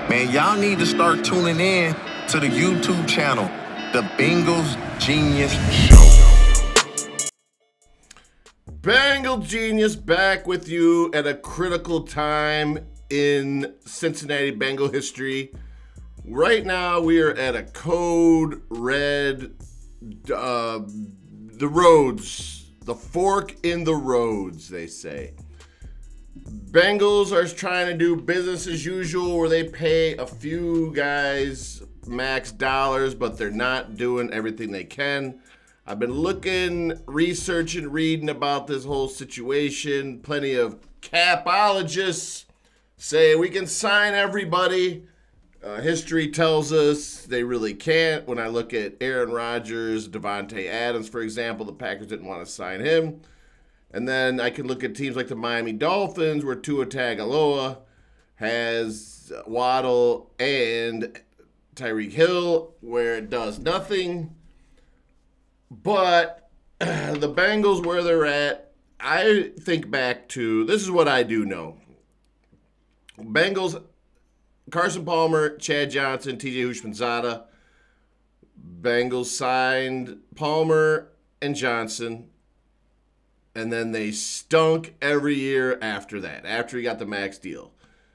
Man, y'all need to start tuning in to the YouTube channel, The Bengals Genius Show. Bengal Genius back with you at a critical time in Cincinnati Bengal history. Right now, we are at a code red, the roads, the fork in the roads, they say. Bengals are trying to do business as usual where they pay a few guys max dollars, but they're not doing everything they can. I've been looking, researching, reading about this whole situation. Plenty of capologists say we can sign everybody. History tells us they really can't. When I look at Aaron Rodgers, Devontae Adams, for example, the Packers didn't want to sign him. And then I can look at teams like the Miami Dolphins, where Tua Tagovailoa has Waddle and Tyreek Hill, where it does nothing. But the Bengals, where they're at, I think back to, this is what I do know. Bengals, Carson Palmer, Chad Johnson, TJ Houshmandzadeh. Bengals signed Palmer and Johnson, and then they stunk every year after that, after he got the max deal.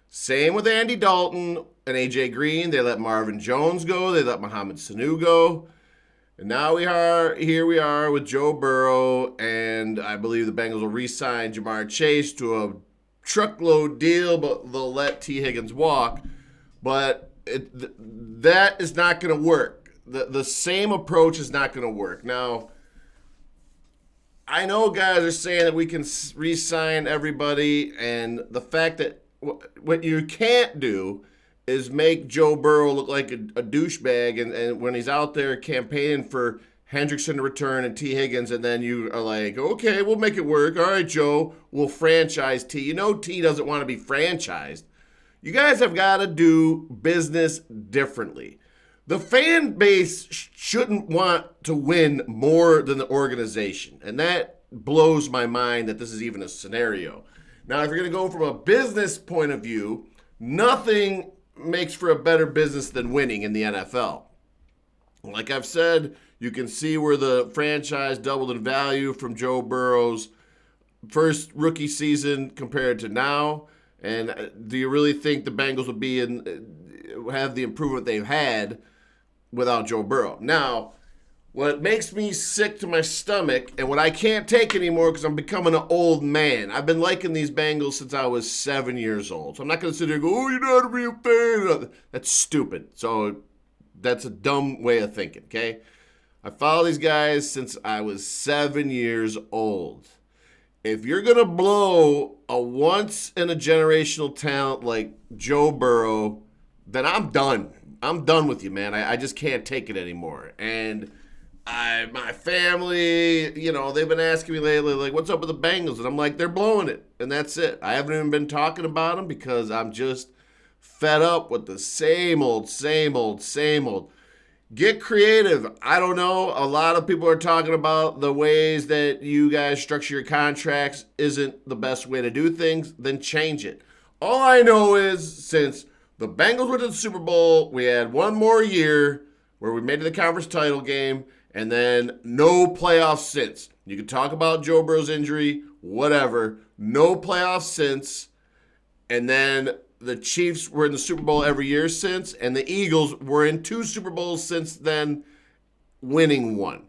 Same with Andy Dalton and A.J. Green. They let Marvin Jones go. They let Mohamed Sanu go. And now here we are with Joe Burrow, and I believe the Bengals will re-sign Jamar Chase to a truckload deal, but they'll let T. Higgins walk. But that is not going to work. The same approach is not going to work. Now, I know guys are saying that we can re-sign everybody, and the fact that what you can't do is make Joe Burrow look like a douchebag, and when he's out there campaigning for Hendrickson to return and T. Higgins, and then you are like, okay, we'll make it work. All right, Joe, we'll franchise T. You know T doesn't want to be franchised. You guys have got to do business differently. The fan base shouldn't want to win more than the organization, and that blows my mind that this is even a scenario. Now, if you're going to go from a business point of view, nothing makes for a better business than winning in the NFL. Like I've said, you can see where the franchise doubled in value from Joe Burrow's first rookie season compared to now. And do you really think the Bengals will have the improvement they've had without Joe Burrow? Now, what makes me sick to my stomach and what I can't take anymore because I'm becoming an old man. I've been liking these Bengals since I was 7 years old. So I'm not going to sit there and go, oh, you're not a real fan. That's stupid. So that's a dumb way of thinking, okay? I follow these guys since I was 7 years old. If you're going to blow a once-in-a-generational talent like Joe Burrow, then I'm done. I'm done with you, man. I just can't take it anymore. And my family, they've been asking me lately, like, what's up with the Bengals? And I'm like, they're blowing it. And that's it. I haven't even been talking about them because I'm just fed up with the same old, same old, same old. Get creative. I don't know. A lot of people are talking about the ways that you guys structure your contracts isn't the best way to do things. Then change it. All I know is since the Bengals went to the Super Bowl, we had one more year where we made it to the conference title game, and then no playoffs since. You can talk about Joe Burrow's injury, whatever. No playoffs since. And then the Chiefs were in the Super Bowl every year since, and the Eagles were in 2 Super Bowls since then, winning one.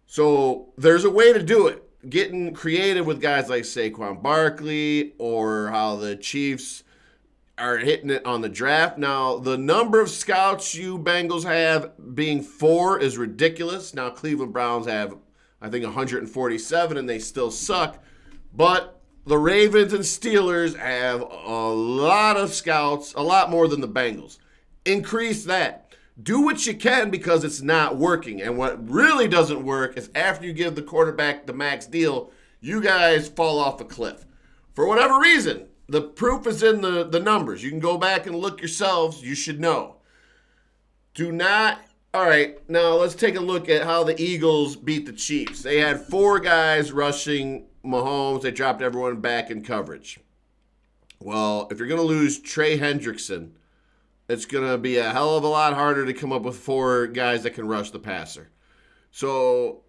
So there's a way to do it. Getting creative with guys like Saquon Barkley or how the Chiefs are hitting it on the draft. Now, the number of scouts you Bengals have being 4 is ridiculous. Now, Cleveland Browns have, I think, 147, and they still suck. But the Ravens and Steelers have a lot of scouts, a lot more than the Bengals. Increase that. Do what you can because it's not working. And what really doesn't work is after you give the quarterback the max deal, you guys fall off a cliff. For whatever reason, the proof is in the numbers. You can go back and look yourselves. You should know. Do not. All right, now let's take a look at how the Eagles beat the Chiefs. They had 4 guys rushing Mahomes. They dropped everyone back in coverage. Well, if you're going to lose Trey Hendrickson it's going to be a hell of a lot harder to come up with 4 guys that can rush the passer. So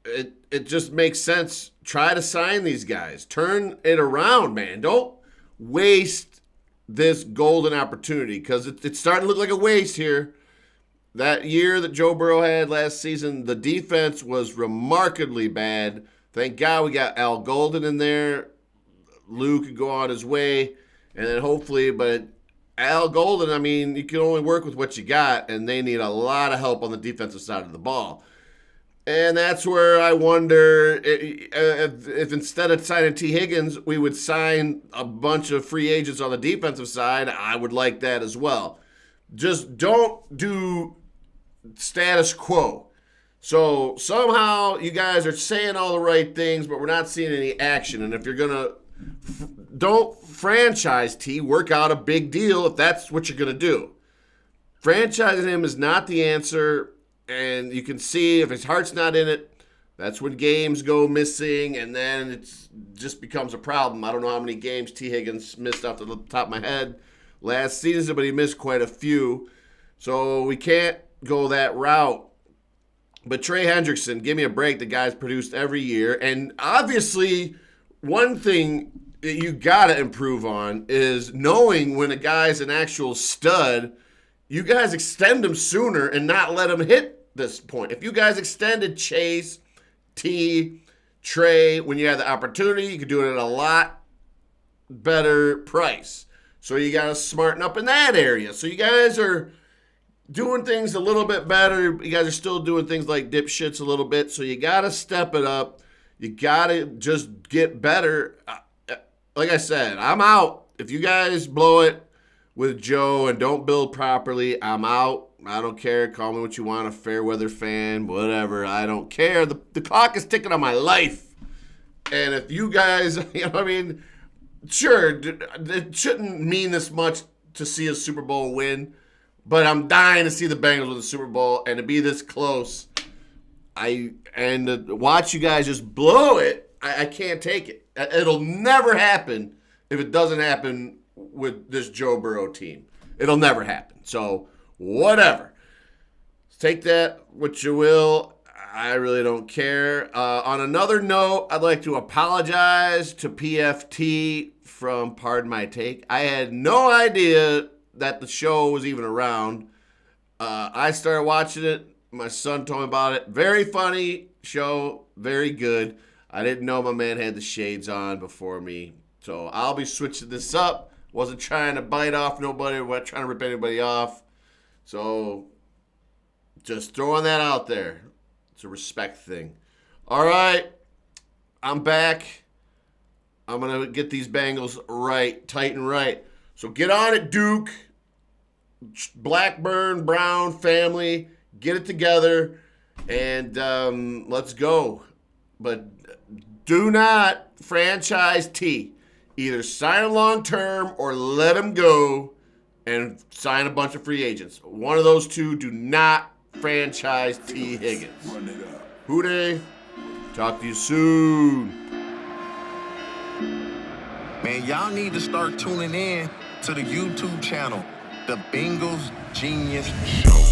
it just makes sense. Try to sign these guys. Turn it around, man. Don't waste this golden opportunity because it's starting to look like a waste here. That year that Joe Burrow had last season, the defense was remarkably bad. Thank God we got Al Golden in there. Lou could go on his way. And then hopefully, but Al Golden, I mean, you can only work with what you got, and they need a lot of help on the defensive side of the ball. And that's where I wonder if instead of signing T. Higgins, we would sign a bunch of free agents on the defensive side. I would like that as well. Just don't do status quo. So somehow you guys are saying all the right things, but we're not seeing any action. And if you're going to don't franchise T, work out a big deal if that's what you're going to do. Franchising him is not the answer, and you can see if his heart's not in it, that's when games go missing, and then it just becomes a problem. I don't know how many games T. Higgins missed off the top of my head last season, but he missed quite a few. So we can't go that route. But Trey Hendrickson, give me a break. The guy's produced every year, and obviously one thing that you got to improve on is knowing when a guy's an actual stud. You guys extend him sooner and not let him hit this point. If you guys extended Chase, T, Trey, when you had the opportunity, you could do it at a lot better price. So you got to smarten up in that area. So you guys are doing things a little bit better. You guys are still doing things like dipshits a little bit. So you got to step it up. You got to just get better. Like I said, I'm out. If you guys blow it with Joe and don't build properly, I'm out. I don't care. Call me what you want, a fair weather fan, whatever. I don't care. The clock is ticking on my life. And if you guys, sure, it shouldn't mean this much to see a Super Bowl win, but I'm dying to see the Bengals win the Super Bowl and to be this close. To watch you guys just blow it, I can't take it. It'll never happen if it doesn't happen with this Joe Burrow team. It'll never happen. So, whatever. Take that what you will. I really don't care. On another note, I'd like to apologize to PFT from Pardon My Take. I had no idea that the show was even around. I started watching it. My son told me about it. Very funny show. Very good. I didn't know my man had the shades on before me. So I'll be switching this up. Wasn't trying to bite off nobody. Wasn't trying to rip anybody off. So just throwing that out there. It's a respect thing. All right. I'm back. I'm going to get these Bengals right, tight and right. So get on it, Duke. Blackburn, Brown family. Get it together. And let's go. But do not franchise T. Either sign him long term or let him go and sign a bunch of free agents. One of those two. Do not franchise T. Higgins. Hooday. Talk to you soon. Man, y'all need to start tuning in to the YouTube channel, The Bengals Genius Show.